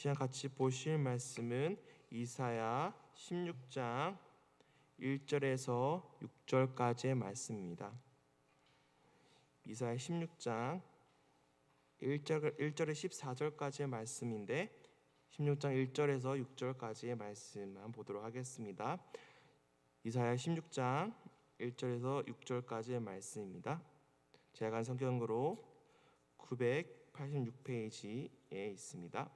시간 같이 보실 말씀은 이사야 16장 1절에서 6절까지의 말씀입니다. 이사야 16장 1절에 14절까지의 말씀인데 16장 1절에서 6절까지의 말씀만 보도록 하겠습니다. 이사야 16장 1절에서 6절까지의 말씀입니다. 제가 간 성경으로 986페이지에 있습니다.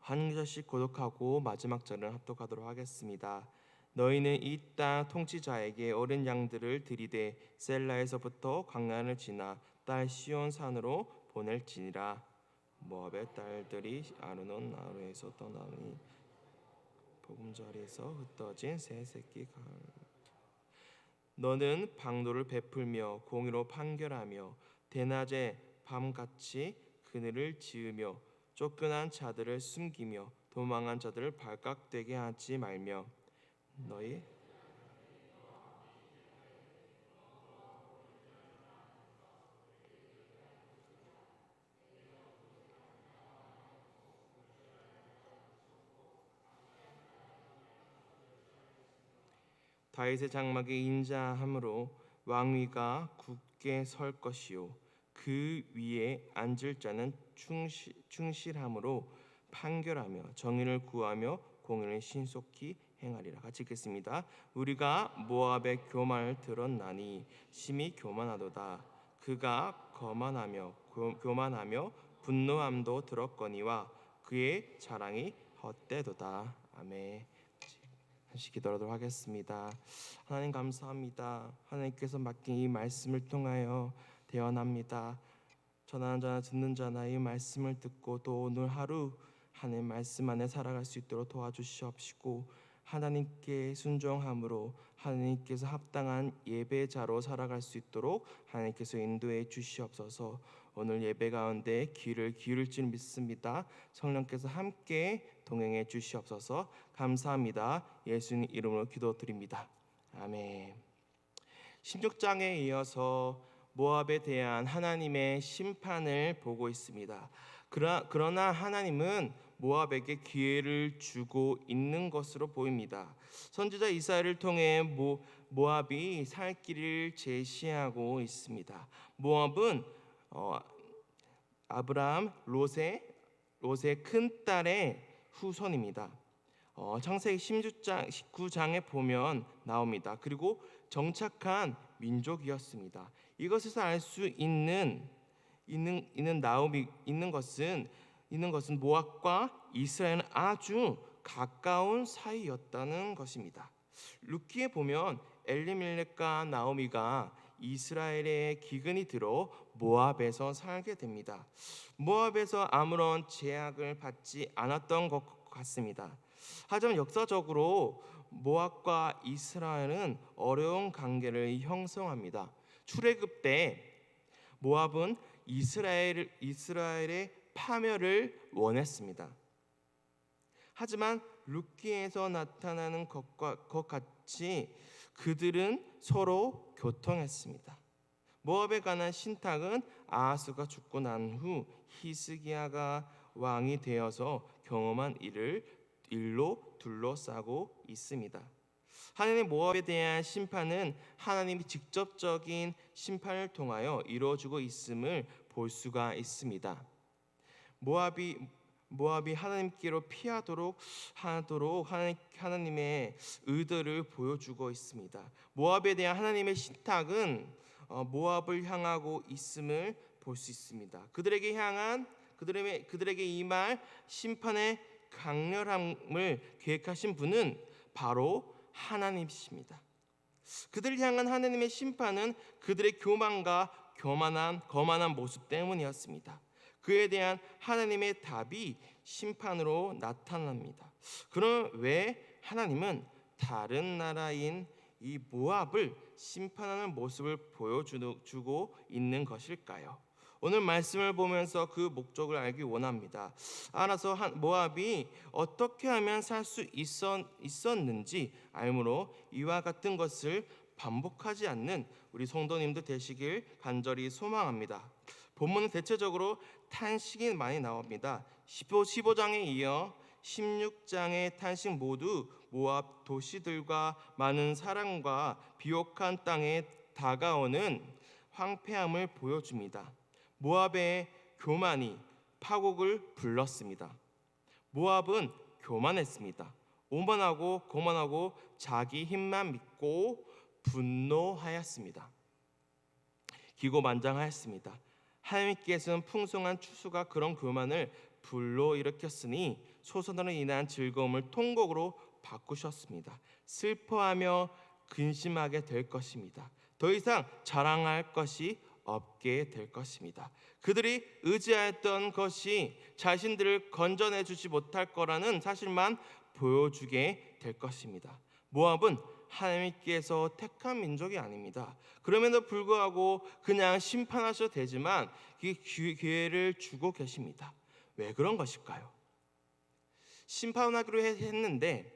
한 절씩 고독하고 마지막 절은 합독하도록 하겠습니다. 너희는 이 땅 통치자에게 어린 양들을 들이되 셀라에서부터 광야를 지나 딸 시온 산으로 보낼지니라. 모압의 딸들이 아르논 나루에서 떠나니 보금자리에서 흩어진 새 새끼 가을. 너는 방도를 베풀며 공의로 판결하며 대낮에 밤같이 그늘을 지으며 쫓겨난 자들을 숨기며 도망한 자들을 발각되게 하지 말며 너희 다윗의 장막이 인자함으로 왕위가 굳게 설 것이요 그 위에 앉을 자는 충실함으로 판결하며 정의를 구하며 공의를 신속히 행하리라. 같이 읽겠습니다. 우리가 모압의 교만을 들었나니 심히 교만하도다. 그가 교만하며 분노함도 들었거니와 그의 자랑이 헛되도다. 아멘. 다시 기도하도록 하겠습니다. 하나님 감사합니다. 하나님께서 맡긴 이 말씀을 통하여 대언합니다. 전하는 자나 듣는 자나 이 말씀을 듣고 또 오늘 하루 하나님 말씀 안에 살아갈 수 있도록 도와주시옵시고 하나님께 순종함으로 하나님께서 합당한 예배자로 살아갈 수 있도록 하나님께서 인도해 주시옵소서. 오늘 예배 가운데 귀를 기울일 줄 믿습니다. 성령께서 함께 동행해 주시옵소서. 감사합니다. 예수님 이름으로 기도드립니다. 아멘. 16장에 이어서 모압에 대한 하나님의 심판을 보고 있습니다. 그러나 하나님은 모압에게 기회를 주고 있는 것으로 보입니다. 선지자 이사야를 통해 모압이 살 길을 제시하고 있습니다. 모압은 아브라함 롯의 큰 딸의 후손입니다. 창세기 19장에 보면 나옵니다. 그리고 정착한 민족이었습니다. 이것에서 알 수 있는 것은 모압과 이스라엘은 아주 가까운 사이였다는 것입니다. 룻기에 보면 엘리멜렉과 나오미가 이스라엘의 기근이 들어 모압에서 살게 됩니다. 모압에서 아무런 제약을 받지 않았던 것 같습니다. 하지만 역사적으로 모압과 이스라엘은 어려운 관계를 형성합니다. 출애굽 때 모압은 이스라엘의 파멸을 원했습니다. 하지만 룻기에서 나타나는 것 같이 그들은 서로 교통했습니다. 모압에 관한 신탁은 아하스가 죽고 난 후 히스기야가 왕이 되어서 경험한 일로 둘러싸고 있습니다. 하나님의 모압에 대한 심판은 하나님이 직접적인 심판을 통하여 이루어지고 있음을 볼 수가 있습니다. 모압이 하나님께로 피하도록 하나님의 의도를 보여주고 있습니다. 모압에 대한 하나님의 신탁은 모압을 향하고 있음을 볼 수 있습니다. 그들에게 임할 심판의 강렬함을 계획하신 분은 바로 하나님이십니다. 그들을 향한 하나님의 심판은 그들의 교만과 거만한 모습 때문이었습니다. 그에 대한 하나님의 답이 심판으로 나타납니다. 그럼 왜 하나님은 다른 나라인 이 모압을 심판하는 모습을 보여주고 있는 것일까요? 오늘 말씀을 보면서 그 목적을 알기 원합니다. 알아서 모압이 어떻게 하면 살 수 있었는지 알므로 이와 같은 것을 반복하지 않는 우리 성도님들 되시길 간절히 소망합니다. 본문은 대체적으로 탄식이 많이 나옵니다. 15장에 이어 16장의 탄식 모두 모압 도시들과 많은 사랑과 비옥한 땅에 다가오는 황폐함을 보여줍니다. 모압의 교만이 파국을 불렀습니다. 모압은 교만했습니다. 오만하고 거만하고 자기 힘만 믿고 분노하였습니다. 기고만장하였습니다. 하나님께서는 풍성한 추수가 그런 교만을 불러일으켰으니 소선으로 인한 즐거움을 통곡으로 바꾸셨습니다. 슬퍼하며 근심하게 될 것입니다. 더 이상 자랑할 것이 없게 될 것입니다. 그들이 의지하였던 것이 자신들을 건져내 주지 못할 거라는 사실만 보여주게 될 것입니다. 모압은 하나님께서 택한 민족이 아닙니다. 그럼에도 불구하고 그냥 심판하셔도 되지만 기회를 주고 계십니다. 왜 그런 것일까요? 심판하기로 했는데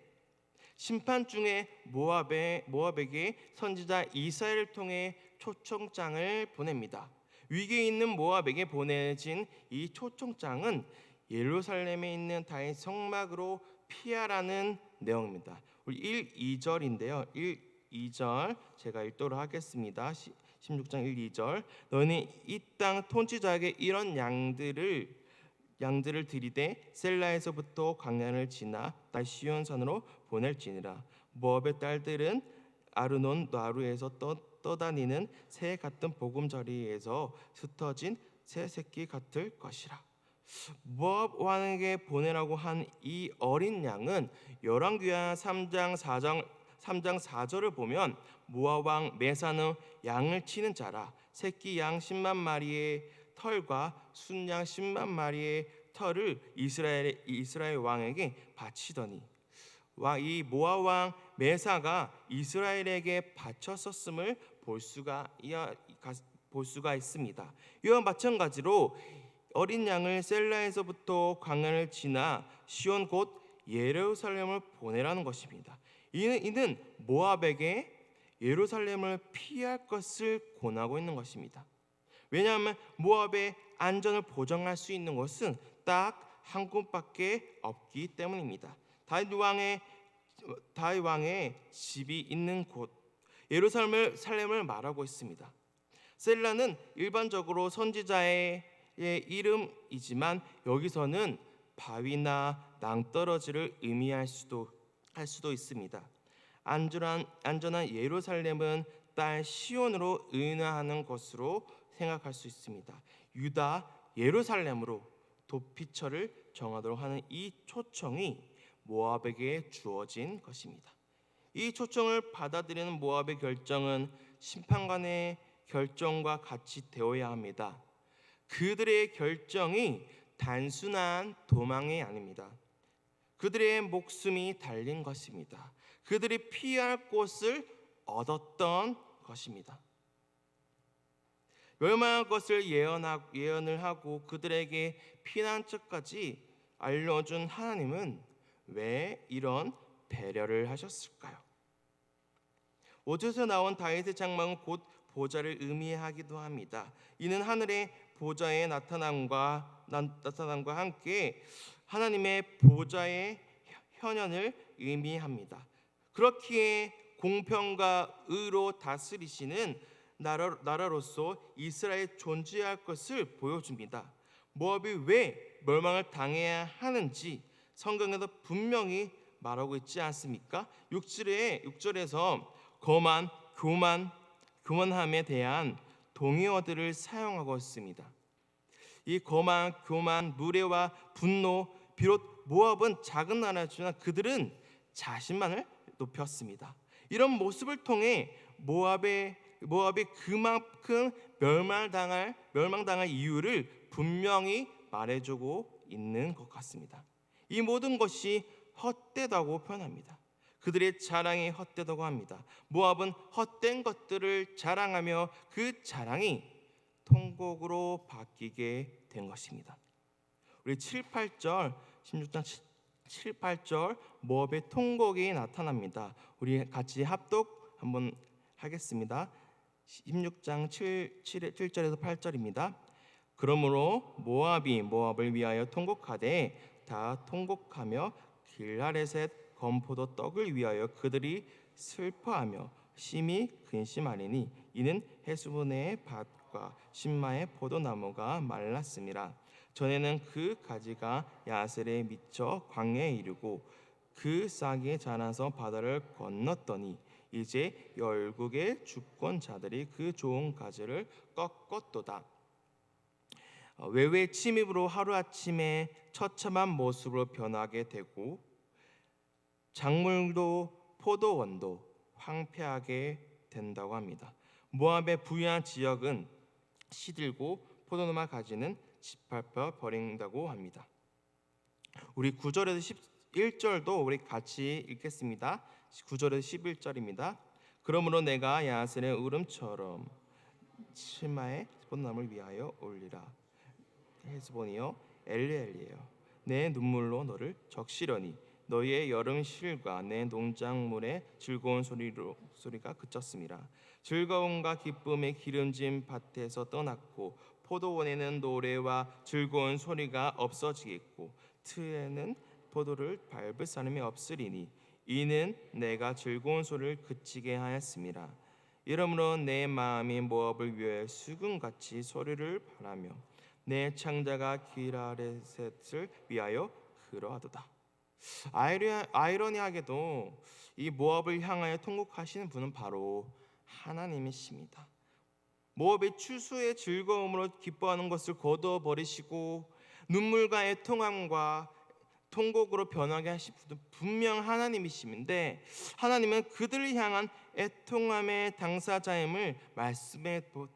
심판 중에 모압에게 선지자 이사야를 통해 초청장을 보냅니다. 위기에 있는 모압에게 보내진 이 초청장은 예루살렘에 있는 다윗 성막으로 피하라는 내용입니다. 우리 1, 2절인데요. 1, 2절 제가 읽도록 하겠습니다. 16장 1, 2절 너는 이 땅 통치자에게 이런 양들을 들이되 셀라에서부터 광야를 지나 딸 시온산으로 보낼지니라. 모압의 딸들은 아르논 나루에서 떠다니는 새 같은 보금자리에서 흩어진 새 새끼 같을 것이라. 모압 왕에게 보내라고 한 이 어린 양은 열왕기하 3장 4절을 보면 모압 왕 메사는 양을 치는 자라. 새끼 양 10만 마리의 털과 순양 10만 마리의 털을 이스라엘 왕에게 바치더니 이 모압 왕 메사가 이스라엘에게 바쳤었음을 볼 수가 있습니다. 이와 마찬가지로 어린 양을 셀라에서부터 광야를 지나 시온 곧 예루살렘을 보내라는 것입니다. 이는 모압에게 예루살렘을 피할 것을 권하고 있는 것입니다. 왜냐하면 모압의 안전을 보장할 수 있는 것은 딱 한 곳밖에 없기 때문입니다. 다윗 왕의 집이 있는 곳 예루살렘을 말하고 있습니다. 셀라는 일반적으로 선지자의 이름이지만 여기서는 바위나 낭떠러지를 의미할 수도 있습니다. 안전한 예루살렘은 딸 시온으로 의논하는 것으로 생각할 수 있습니다. 유다 예루살렘으로 도피처를 정하도록 하는 이 초청이 모압에게 주어진 것입니다. 이 초청을 받아들이는 모압의 결정은 심판관의 결정과 같이 되어야 합니다. 그들의 결정이 단순한 도망이 아닙니다. 그들의 목숨이 달린 것입니다. 그들이 피할 곳을 얻었던 것입니다. 멸망할 것을 예언을 하고 그들에게 피난처까지 알려준 하나님은 왜 이런 배려를 하셨을까요? 5절에서 나온 다윗의 장막은 곧 보좌를 의미하기도 합니다. 이는 하늘의 보좌의 나타남과 함께 하나님의 보좌의 현현을 의미합니다. 그렇기에 공평과 의로 다스리시는 나라로서 이스라엘 존재할 것을 보여줍니다. 모압이 왜 멸망을 당해야 하는지 성경에도 분명히 말하고 있지 않습니까? 6절에서 거만, 교만함에 대한 동의어들을 사용하고 있습니다. 이 거만, 교만, 무례와 분노, 비록 모압은 작은 나라였지만 그들은 자신만을 높였습니다. 이런 모습을 통해 모압이 그만큼 멸망당할 이유를 분명히 말해주고 있는 것 같습니다. 이 모든 것이 헛되다고 표현합니다. 그들의 자랑이 헛되다고 합니다. 모압은 헛된 것들을 자랑하며 그 자랑이 통곡으로 바뀌게 된 것입니다. 우리 7, 8절 16장 7, 8절 모압의 통곡이 나타납니다. 우리 같이 합독 한번 하겠습니다. 16장 7절에서 8절입니다. 그러므로 모압이 모압을 위하여 통곡하되 다 통곡하며 길하레셋 건포도 떡을 위하여 그들이 슬퍼하며 심히 근심하리니 이는 헤스본의 밭과 신마의 포도나무가 말랐음이라. 전에는 그 가지가 야셀에 미쳐 광야에 이르고 그 싹이 자라서 바다를 건넜더니 이제 열국의 주권자들이 그 좋은 가지를 꺾었도다. 외외 침입으로 하루아침에 처참한 모습으로 변하게 되고 작물도 포도원도 황폐하게 된다고 합니다. 모압의 부유한 지역은 시들고 포도나무 가지는 짓밟혀 버린다고 합니다. 우리 9절에서 11절도 우리 같이 읽겠습니다. 9절에서 11절입니다. 그러므로 내가 야셀의 울음처럼 치마의 포도나무를 위하여 올리라. 헤스본이여 엘리엘리여 내 눈물로 너를 적시려니 너희의 여름 실과 내 농작물의 즐거운 소리가 그쳤습니다. 즐거움과 기쁨의 기름진 밭에서 떠났고 포도원에는 노래와 즐거운 소리가 없어지겠고 틀에는 포도를 밟을 사람이 없으리니 이는 내가 즐거운 소리를 그치게 하였습니다. 이러므로 내 마음이 모압을 위하여 수금같이 소리를 바라며 내 창자가 기라레셋을 위하여 그러하도다. 아이러니하게도 이 모압을 향하여 통곡하시는 분은 바로 하나님이십니다. 모압의 추수의 즐거움으로 기뻐하는 것을 거두어 버리시고 눈물과 애통함과 통곡으로 변하게 하신 분은 분명 하나님이심인데 하나님은 그들을 향한 애통함의 당사자임을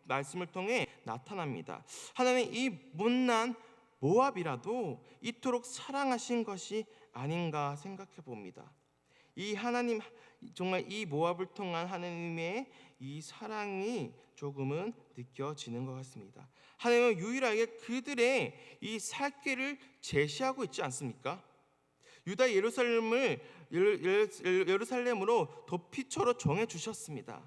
말씀을 통해 나타납니다. 하나님 이 못난 모압이라도 이토록 사랑하신 것이 아닌가 생각해 봅니다. 이 하나님 정말 이 모압을 통한 하나님의 이 사랑이 조금은 느껴지는 것 같습니다. 하나님은 유일하게 그들의 이 살 길을 제시하고 있지 않습니까? 유다 예루살렘으로 도피처로 정해 주셨습니다.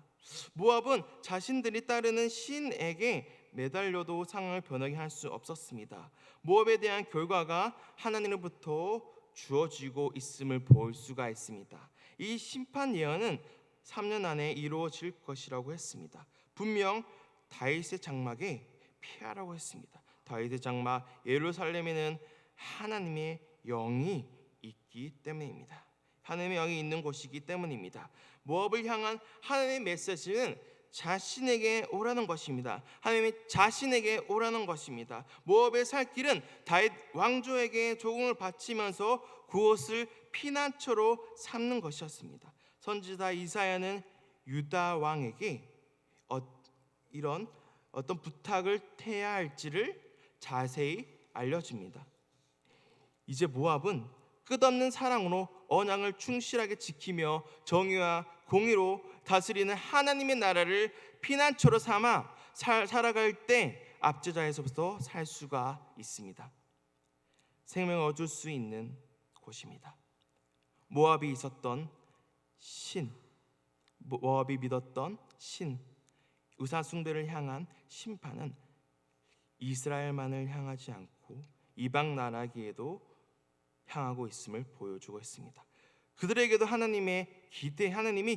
모압은 자신들이 따르는 신에게 매달려도 상황을 변하게 할 수 없었습니다. 모압에 대한 결과가 하나님으로부터 주어지고 있음을 볼 수가 있습니다. 이 심판 예언은 3년 안에 이루어질 것이라고 했습니다. 분명 다윗의 장막에 피하라고 했습니다. 다윗의 장막 예루살렘에는 하나님의 영이 있기 때문입니다. 하나님의 영이 있는 곳이기 때문입니다. 모압을 향한 하나님의 메시지는 자신에게 오라는 것입니다. 하나님이 자신에게 오라는 것입니다. 모압의 살 길은 다윗 왕조에게 조공을 바치면서 그곳을 피난처로 삼는 것이었습니다. 선지자 이사야는 유다 왕에게 이런 어떤 부탁을 해야 할지를 자세히 알려줍니다. 이제 모압은 끝없는 사랑으로 언약을 충실하게 지키며 정의와 공의로 다스리는 하나님의 나라를 피난처로 삼아 살아갈 때 압제자에서부터 살 수가 있습니다. 생명을 얻을 수 있는 곳입니다. 모압이 있었던 신, 모압이 믿었던 신, 의사숭배를 향한 심판은 이스라엘만을 향하지 않고 이방 나라에게도 향하고 있음을 보여주고 있습니다. 그들에게도 하나님이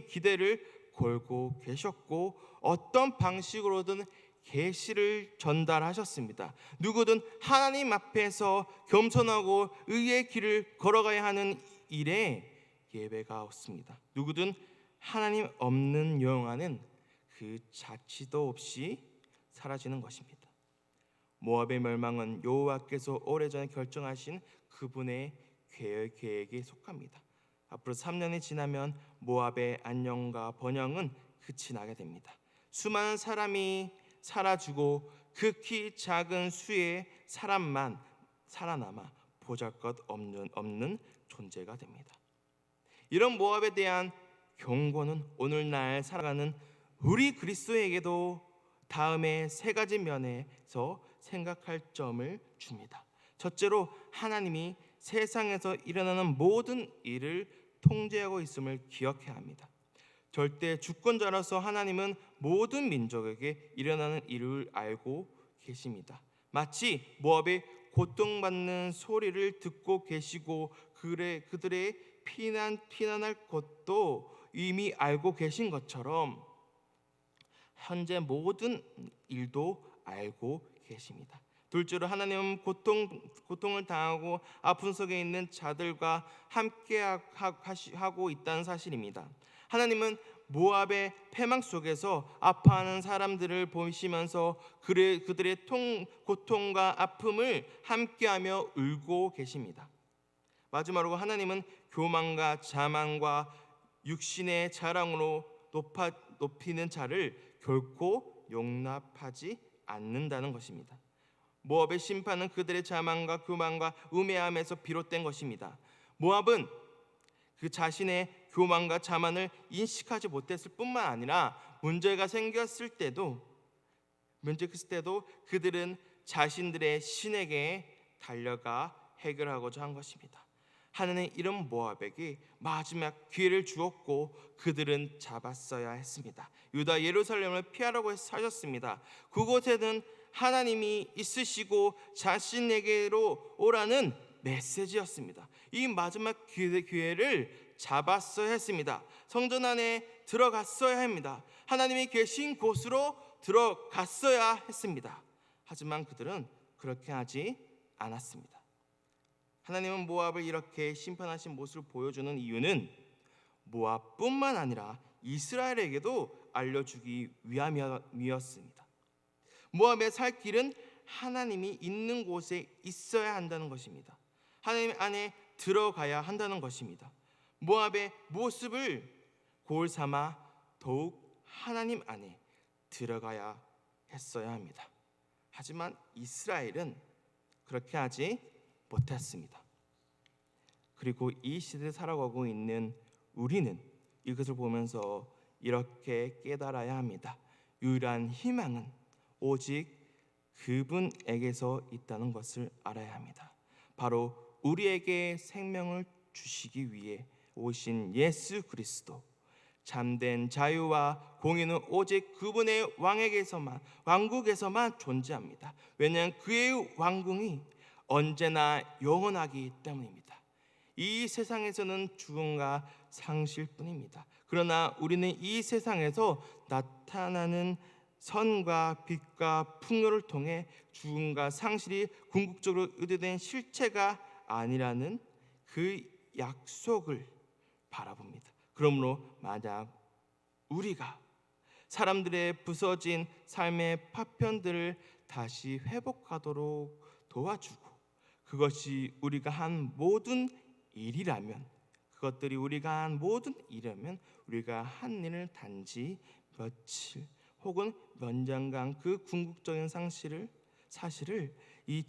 기대를 걸고 계셨고 어떤 방식으로든 계시를 전달하셨습니다. 누구든 하나님 앞에서 겸손하고 의의 길을 걸어가야 하는 일에 예배가 없습니다. 누구든 하나님 없는 영화는 그 자취도 없이 사라지는 것입니다. 모압의 멸망은 여호와께서 오래전에 결정하신 그분의 계획에 속합니다. 앞으로 3년이 지나면 모압의 안녕과 번영은 끝이 나게 됩니다. 수많은 사람이 사라지고 극히 작은 수의 사람만 살아남아 보잘것없는 존재가 됩니다. 이런 모압에 대한 경고는 오늘날 살아가는 우리 그리스도에게도 다음에 세 가지 면에서 생각할 점을 줍니다. 첫째로 하나님이 세상에서 일어나는 모든 일을 통제하고 있음을 기억해야 합니다. 절대 주권자로서 하나님은 모든 민족에게 일어나는 일을 알고 계십니다. 마치 모압의 고통받는 소리를 듣고 계시고 그들의 피난할 것도 이미 알고 계신 것처럼 현재 모든 일도 알고 계십니다. 둘째로 하나님은 고통을 당하고 아픔 속에 있는 자들과 함께 하고 있다는 사실입니다. 하나님은 모압의 패망 속에서 아파하는 사람들을 보시면서 그들의 고통과 아픔을 함께하며 울고 계십니다. 마지막으로 하나님은 교만과 자만과 육신의 자랑으로 높이는 자를 결코 용납하지 않는다는 것입니다. 모압의 심판은 그들의 자만과 교만과 우매함에서 비롯된 것입니다. 모압은 그 자신의 교만과 자만을 인식하지 못했을 뿐만 아니라 문제가 생겼을 때도 그들은 자신들의 신에게 달려가 해결하고자 한 것입니다. 하나님은 이런 모압에게 마지막 기회를 주었고 그들은 잡았어야 했습니다. 유다 예루살렘을 피하라고 하셨습니다. 그곳에는 하나님이 있으시고 자신에게로 오라는 메시지였습니다. 이 마지막 기회를 잡았어야 했습니다. 성전 안에 들어갔어야 합니다. 하나님이 계신 곳으로 들어갔어야 했습니다. 하지만 그들은 그렇게 하지 않았습니다. 하나님은 모압을 이렇게 심판하신 모습을 보여주는 이유는 모압뿐만 아니라 이스라엘에게도 알려주기 위함이었습니다. 모압의 살 길은 하나님이 있는 곳에 있어야 한다는 것입니다. 하나님 안에 들어가야 한다는 것입니다. 모압의 모습을 고울 삼아 더욱 하나님 안에 들어가야 했어야 합니다. 하지만 이스라엘은 그렇게 하지 못했습니다. 그리고 이 시대를 살아가고 있는 우리는 이것을 보면서 이렇게 깨달아야 합니다. 유일한 희망은 오직 그분에게서 있다는 것을 알아야 합니다. 바로 우리에게 생명을 주시기 위해 오신 예수 그리스도, 참된 자유와 공의는 오직 그분의 왕국에서만 존재합니다. 왜냐하면 그의 왕궁이 언제나 영원하기 때문입니다. 이 세상에서는 죽음과 상실뿐입니다. 그러나 우리는 이 세상에서 나타나는 선과 빛과 풍요를 통해 죽음과 상실이 궁극적으로 의도된 실체가 아니라는 그 약속을 바라봅니다. 그러므로 만약 우리가 사람들의 부서진 삶의 파편들을 다시 회복하도록 도와주고 그것이 우리가 한 모든 일이라면 우리가 한 일을 단지 며칠 혹은 몇 년간 그 궁극적인 사실을 이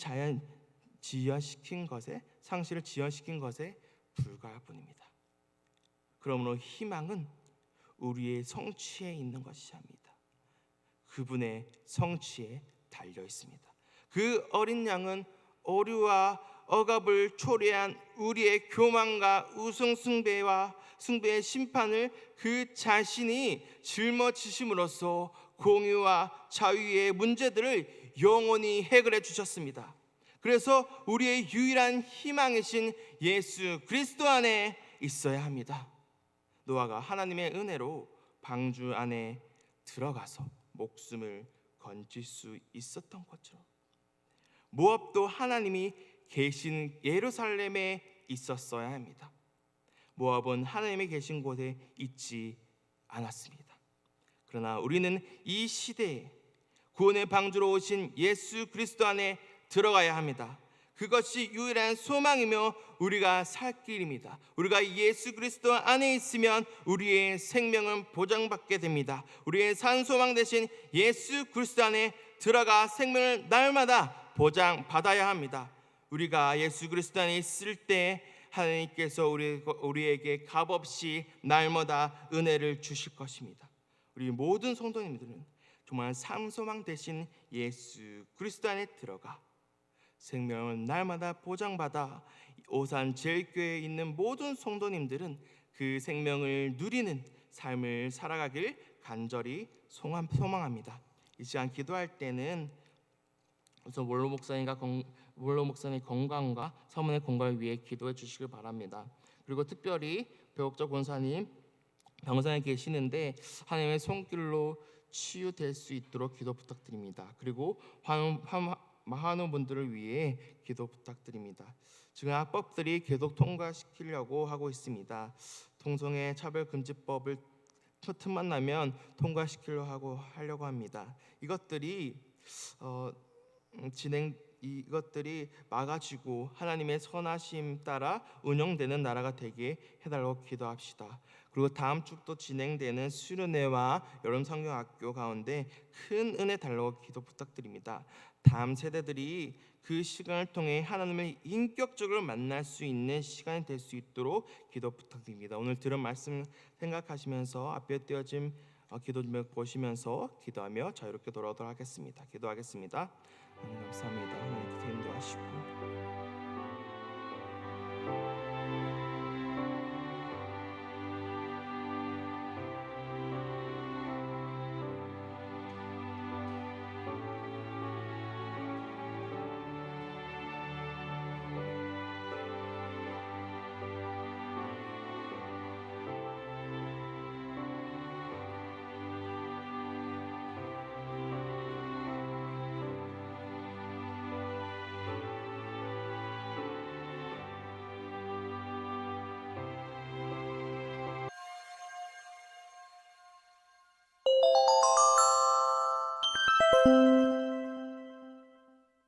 상실을 지연시킨 것에 불과할 뿐입니다. 그러므로 희망은 우리의 성취에 있는 것이합니다. 그분의 성취에 달려 있습니다. 그 어린 양은 오류와 억압을 초래한 우리의 교만과 숭배의 심판을 그 자신이 짊어지심으로써 공의와 자유의 문제들을 영원히 해결해 주셨습니다. 그래서 우리의 유일한 희망이신 예수 그리스도 안에 있어야 합니다. 노아가 하나님의 은혜로 방주 안에 들어가서 목숨을 건질 수 있었던 것처럼 모압도 하나님이 계신 예루살렘에 있었어야 합니다. 모압은 하나님이 계신 곳에 있지 않았습니다. 그러나 우리는 이 시대에 구원의 방주로 오신 예수 그리스도 안에 들어가야 합니다. 그것이 유일한 소망이며 우리가 살 길입니다. 우리가 예수 그리스도 안에 있으면 우리의 생명은 보장받게 됩니다. 우리의 산 소망 되신 예수 그리스도 안에 들어가 생명을 날마다 보장받아야 합니다. 우리가 예수 그리스도 안에 있을 때 하나님께서 우리에게 값없이 날마다 은혜를 주실 것입니다. 우리 모든 성도님들은 정말 산 소망 되신 예수 그리스도 안에 들어가 생명을 날마다 보장받아 오산 제일교회에 있는 모든 성도님들은 그 생명을 누리는 삶을 살아가길 간절히 소망합니다. 이 시간 기도할 때는 우선 원로 목사님 건강과 사모의 건강을 위해 기도해 주시길 바랍니다. 그리고 특별히 배옥자 권사님 병상에 계시는데 하나님의 손길로 치유될 수 있도록 기도 부탁드립니다. 그리고 환우분들을 위해 기도 부탁드립니다. 지금 합법들이 계속 통과시키려고 하고 있습니다. 동성애 차별금지법을 틈만 나면 하려고 합니다. 이것들이 막아지고 하나님의 선하심 따라 운영되는 나라가 되게 해달라고 기도합시다. 그리고 다음 주도 진행되는 수련회와 여름 성경학교 가운데 큰 은혜 달라고 기도 부탁드립니다. 다음 세대들이 그 시간을 통해 하나님을 인격적으로 만날 수 있는 시간이 될 수 있도록 기도 부탁드립니다. 오늘 들은 말씀 생각하시면서 앞에 띄어진 기도 제목 보시면서 기도하며 자유롭게 돌아오도록 하겠습니다. 기도하겠습니다. 하나님 감사합니다. 하나님 인도하시고